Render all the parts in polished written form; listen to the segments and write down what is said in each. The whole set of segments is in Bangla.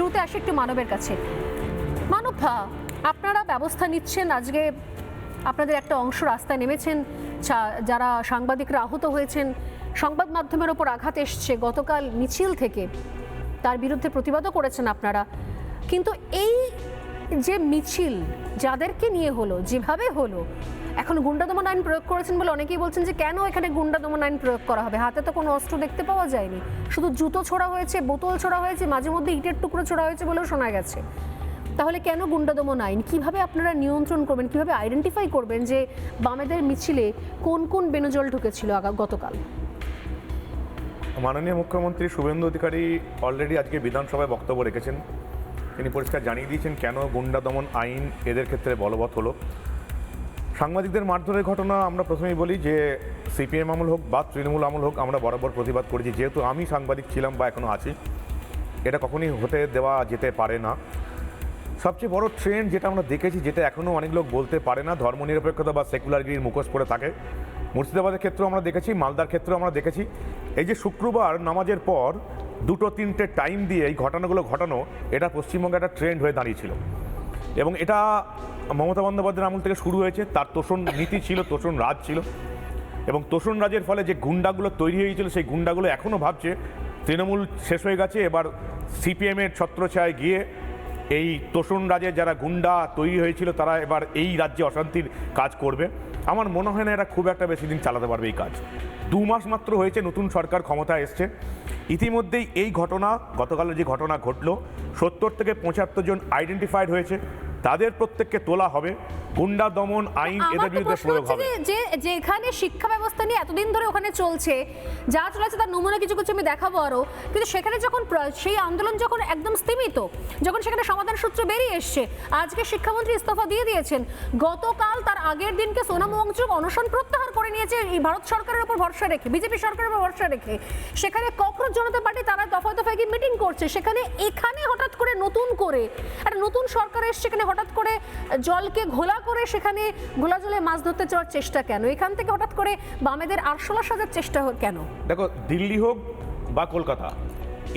শুরুতে আসি একটু মানবের কাছে। মানব, আপনারা ব্যবস্থা নিচ্ছেন, আজকে আপনাদের একটা অংশ রাস্তায় নেমেছেন, যারা সাংবাদিকরা আহত হয়েছেন, সংবাদ মাধ্যমের ওপর আঘাত এসছে গতকাল মিছিল থেকে, তার বিরুদ্ধে প্রতিবাদও করেছেন আপনারা। কিন্তু এই যে মিছিল যাদেরকে নিয়ে হলো, যেভাবে হলো, এখন গুন্ডা দমন আইন প্রয়োগ করেছেন বলে অনেকেই বলছেন যে কেন এখানে গুন্ডা দমন আইন প্রয়োগ করা হবে? হাতে তো কোনো অস্ত্র দেখতে পাওয়া যায়নি, শুধু জুতো ছোড়া হয়েছে, বোতল ছোড়া হয়েছে, মাঝে মধ্যে ইটের টুকরো ছোড়া হয়েছে বলেও শোনা গেছে। তাহলে কেন গুন্ডা দমন আইন? কিভাবে আপনারা নিয়ন্ত্রণ করবেন, কিভাবে আইডেন্টিফাই করবেন যে বামেদের মিছিলে কোন কোন বেনজল ঢুকেছিল গতকাল? মাননীয় মুখ্যমন্ত্রী শুভেন্দু অধিকারী অলরেডি আজকে বিধানসভায় বক্তব্য রেখেছেন। তিনি পরিষ্কার জানিয়ে দিয়েছেন কেন গুন্ডা দমন আইন এদের ক্ষেত্রে বলবৎ হলো। সাংবাদিকদের মারধরের ঘটনা আমরা প্রথমেই বলি যে সিপিএম আমল হোক বা তৃণমূল আমল হোক, আমরা বরাবর প্রতিবাদ করেছি। যেহেতু আমি সাংবাদিক ছিলাম বা এখনও আছি, এটা কখনই হতে দেওয়া যেতে পারে না। সবচেয়ে বড় ট্রেন্ড যেটা আমরা দেখেছি, যেটা এখনও অনেক লোক বলতে পারে না, ধর্মনিরপেক্ষতা বা সেকুলারগিরির মুখোশ পরে থাকে। মুর্শিদাবাদের ক্ষেত্রেও আমরা দেখেছি, মালদার ক্ষেত্রেও আমরা দেখেছি। এই যে শুক্রবার নামাজের পর 2-3টে টাইম দিয়ে এই ঘটনাগুলো ঘটানো, এটা পশ্চিমবঙ্গে একটা ট্রেন্ড হয়ে দাঁড়িয়েছিল। এবং এটা মমতা বন্দ্যোপাধ্যায়ের আমল থেকে শুরু হয়েছে। তার তোষণ নীতি ছিল, তোষণ রাজ ছিল, এবং তোষণ রাজের ফলে যে গুন্ডাগুলো তৈরি হয়েছিল, সেই গুন্ডাগুলো এখনও ভাবছে তৃণমূল শেষ হয়ে গেছে, এবার সিপিএমের ছত্রছায়ায় গিয়ে এই তোষণ রাজের যারা গুন্ডা তৈরি হয়েছিল তারা এবার এই রাজ্যে অশান্তির কাজ করবে। আমার মনে হয় না এরা খুব একটা বেশি দিন চালাতে পারবে এই কাজ। 2 মাস মাত্র হয়েছে নতুন সরকার ক্ষমতায় এসছে। ইতিমধ্যেই এই ঘটনা, গতকালের যে ঘটনা ঘটলো, 70 থেকে 75 জন আইডেন্টিফাইড হয়েছে। তাদের প্রত্যেককে তোলা হবে, গুন্ডা দমন আইন এদের বিরুদ্ধে প্রয়োগ হবে। যে এখানে শিক্ষা ব্যবস্থা নিয়ে এতদিন ধরে ওখানে চলছে, যা চলেছে তার নমুনা কিছু কিছু আমি দেখাবো আরো, কিন্তু সেখানে যখন সেই আন্দোলন যখন একদম স্থিমিত, যখন সেখানে সমাধান সূত্র বেরিয়ে এসছে, আজকে শিক্ষামন্ত্রী ইস্তফা দিয়ে দিয়েছেন। গতকাল তার আগের দিনকে সোনাম ওয়াংচুক অনশন প্রত্যাহার করে নিয়েছে এই ভারত সরকারের উপর ভরসা রেখে, বিজেপি সরকারের উপর ভরসা রেখে। সেখানে ককরোচ জনতা পার্টি তারা দফায় দফায় গিয়ে মিটিং করছে। সেখানে এখানে হঠাৎ করে নতুন করে একটা নতুন সরকার এসে সেখানে হঠাৎ করে জলকে ঘোলা করে সেখানে ঘোলা জলে মাছ ধরতে যাওয়ার চেষ্টা কেন? এখান থেকে হঠাৎ করে বামেদের আরশোলা সাজার চেষ্টা কেন? দেখো, দিল্লি হোক বা কলকাতা,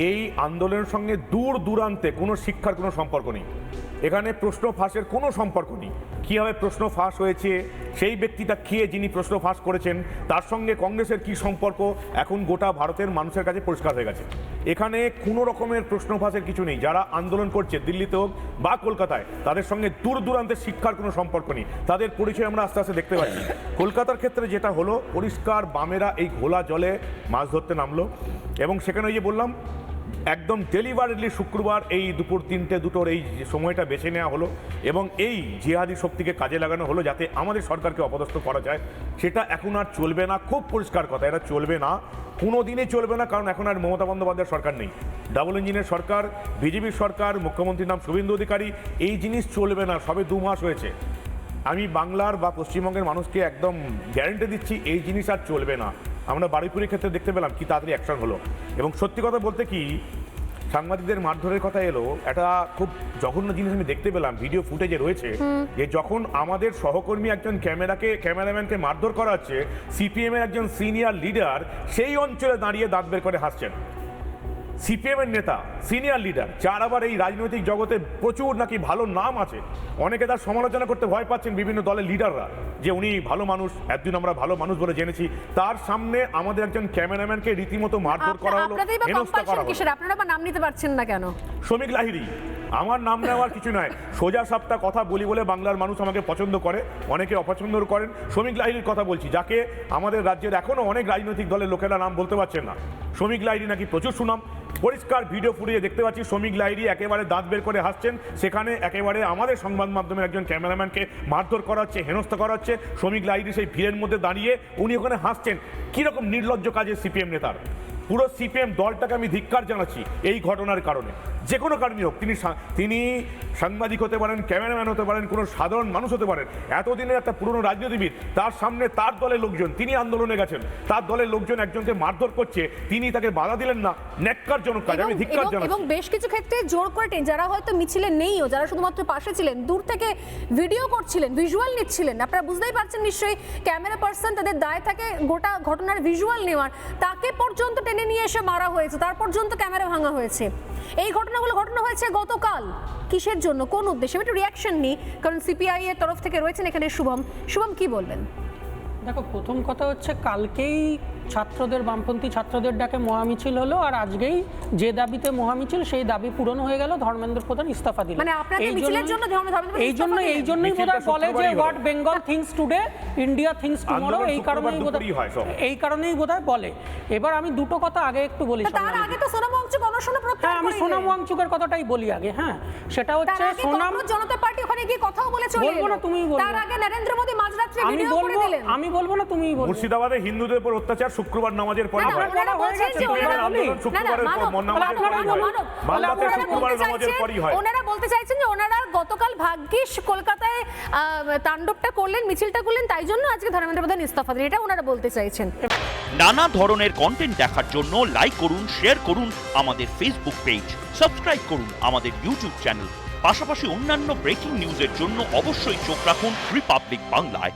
এই আন্দোলনের সঙ্গে দূর দূরান্তে কোনো শিক্ষার কোনো সম্পর্ক নেই। এখানে প্রশ্ন ফাঁসের কোনো সম্পর্ক নেই। কীভাবে প্রশ্ন ফাঁস হয়েছে, সেই ব্যক্তিটা খেয়ে যিনি প্রশ্ন ফাঁস করেছেন, তার সঙ্গে কংগ্রেসের কী সম্পর্ক, এখন গোটা ভারতের মানুষের কাছে পরিষ্কার হয়ে গেছে। এখানে কোনো রকমের প্রশ্ন ফাঁসের কিছু নেই। যারা আন্দোলন করছে দিল্লিতে হোক বা কলকাতায়, তাদের সঙ্গে দূর দূরান্তের শিক্ষার কোনো সম্পর্ক নেই। তাদের পরিচয় আমরা আস্তে আস্তে দেখতে পাচ্ছি। কলকাতার ক্ষেত্রে যেটা হলো, পরিষ্কার বামেরা এই ঘোলা জলে মাছ ধরতে নামলো, এবং সেখানে ওই যে বললাম একদম ডেলিভারেডলি শুক্রবার এই দুপুর 3টে-2টোর এই সময়টা বেছে নেওয়া হলো, এবং এই জিহাদি শক্তিকে কাজে লাগানো হলো যাতে আমাদের সরকারকে অপদস্থ করা যায়। সেটা এখন আর চলবে না, খুব পরিষ্কার কথা, এটা চলবে না, কোনো দিনই চলবে না। কারণ এখন আর মমতা বন্দ্যোপাধ্যায়ের সরকার নেই, ডাবল ইঞ্জিনের সরকার, বিজেপির সরকার, মুখ্যমন্ত্রীর নাম শুভেন্দু অধিকারী। এই জিনিস চলবে না, সবে 2 মাস হয়েছে। আমি বাংলার বা পশ্চিমবঙ্গের মানুষকে একদম গ্যারান্টি দিচ্ছি, এই জিনিস আর চলবে না। আমরা বারুইপুরের ক্ষেত্রে দেখতে পেলাম কি তাড়াতাড়ি অ্যাকশন হলো। এবং সত্যি কথা বলতে কি, সাংবাদিকদের মারধরের কথা এলো, একটা খুব জঘন্য জিনিস আমি দেখতে পেলাম, ভিডিও ফুটেজে রয়েছে, যে যখন আমাদের সহকর্মী একজন ক্যামেরাম্যানকে মারধর করা হচ্ছে, সিপিএম এর একজন সিনিয়র লিডার সেই অঞ্চলে দাঁড়িয়ে দাঁত বের করে হাসছেন। সিপিএম এর নেতা, সিনিয়র লিডার, যার আবার এই রাজনৈতিক জগতে প্রচুর নাকি ভালো নাম আছে, অনেকে তার সমালোচনা করতে ভয় পাচ্ছেন বিভিন্ন দলের লিডাররা, যে উনি ভালো মানুষ, একদিন আমরা ভালো মানুষ বলে জেনেছি, তার সামনে আমাদের একজন ক্যামেরাম্যানকে রীতিমতো মারধর করা হলো, হেনস্থা করা হলো। আপনারা নাম নিতে পারছেন না কেন? শ্রমিক লাহিড়ী, আমার নাম নেওয়ার কিছু নয়, সোজা সাপটা কথা বলি বলে বাংলার মানুষ আমাকে পছন্দ করে, অনেকে অপছন্দ করেন। শ্রমিক লাহিড়ীর কথা বলছি, যাকে আমাদের রাজ্যের এখনও অনেক রাজনৈতিক দলের লোকেরা নাম বলতে পারছেন না। শ্রমিক লাহিড়ী নাকি প্রচুর সুনাম, পরিষ্কার ভিডিও ফুটিয়ে দেখতে পাচ্ছি শ্রমিক লাহিড়ী একেবারে দাঁত বের করে হাসছেন। সেখানে একেবারে আমাদের সংবাদ মাধ্যমের একজন ক্যামেরাম্যানকে মারধর করা হচ্ছে, হেনস্থা করা হচ্ছে, শ্রমিক লাহিড়ী সেই ভিড়ের মধ্যে দাঁড়িয়ে উনি ওখানে হাসছেন। কীরকম নির্লজ্জ কাজে সিপিএম নেতার। পুরো সিপিএম দলটাকে আমি ধিক্কার জানাচ্ছি এই ঘটনার কারণে। যে কোনো কারণই হোক, তিনি সাংবাদিক হতে পারেন, ক্যামেরাম্যান হতে পারেন, কোনো সাধারণ মানুষ হতে পারেন, এতদিনের একটা পুরনো রাজনীতিবিদ, তার সামনে তার দলের লোকজন, তিনি আন্দোলনে গেছেন, তার দলের লোকজন একজনকে মারধর করছে, তিনি তাকে বাধা দিলেন না, ন্যাক্কারজনক কাজ, আমি ধিক্কার জানাচ্ছি। এবং বেশ কিছু ক্ষেত্রে জোর করে যারা হয়তো মিছিলে নেইও, যারা শুধুমাত্র পাশে ছিলেন, দূর থেকে ভিডিও করছিলেন, ভিজুয়াল নিচ্ছিলেন, আপনারা বুঝতেই পারছেন নিশ্চয়ই, ক্যামেরা পার্সন তাদের দায় থাকে গোটা ঘটনার ভিজুয়াল নেওয়ার, তাকে পর্যন্ত টেনে নিয়ে এসে মারা হয়েছে, তার পর্যন্ত ক্যামেরা ভাঙা হয়েছে। এই ঘটনাগুলো ঘটনা হয়েছে গতকাল, কিসের জন্য, কোন উদ্দেশ্যে? আমি একটু রিয়াকশন নিই, কারণ সিপিআই এর তরফ থেকে রয়েছেন এখানে শুভম কি বলবেন? দেখো, প্রথম কথা হচ্ছে কালকেই ছাত্রদের, বামপন্থী ছাত্রদের ডাকে মহামিছিল হলো, আর আজকেই যে দাবিতে মহামিছিল সেই দাবি পূরণ হয়ে গেল, ধর্মেন্দ্র প্রধান ইস্তফা দিলেন। মানে আপনাদের মিছিলের জন্য এই জন্যই বোধহয় বলে যে what Bengal things today India things tomorrow, এই কারণেই বোধহয় বলে। এবার আমি দুটো কথা আগে একটু বলি। তার আগে তো সোনাম ওয়াংচুক অনশন প্রত্যাহার হ্যাঁ, আমি সোনাম ওয়াংচুকের কথাটাই বলি আগে। হ্যাঁ, সেটা হচ্ছে সোনাম জনতা পার্টি ওখানে গিয়ে কথাও বলে চলে বলবো না, তুমি বলবে। তার আগে নরেন্দ্র মোদি মাঝরাত্রে ভিডিও করে দিলেন। আমি বলবো না, তুমিই বলবে। মুর্শিদাবাদে হিন্দুদের উপর অত্যাচার শুক্রবার নামাজের পরে হয়। ওনারা বলছেন যে ওনারা বলতে চাইছেন যে ওনারা গতকাল ভাগ্যিস কলকাতায় তাণ্ডবটা করলেন, মিছিলটা করলেন, তাই জন্য আজকে ধর্মেন্দ্র প্রধান ইস্তফা দিলেন, এটা ওনারা বলতে চাইছেন। নানা ধরনের কন্টেন্ট দেখার জন্য লাইক করুন, শেয়ার করুন আমাদের ফেসবুক পেজ, সাবস্ক্রাইব করুন আমাদের ইউটিউব চ্যানেল। পাশাপাশি অন্যান্য ব্রেকিং নিউজের জন্য অবশ্যই চোখ রাখুন রিপাবলিক বাংলায়।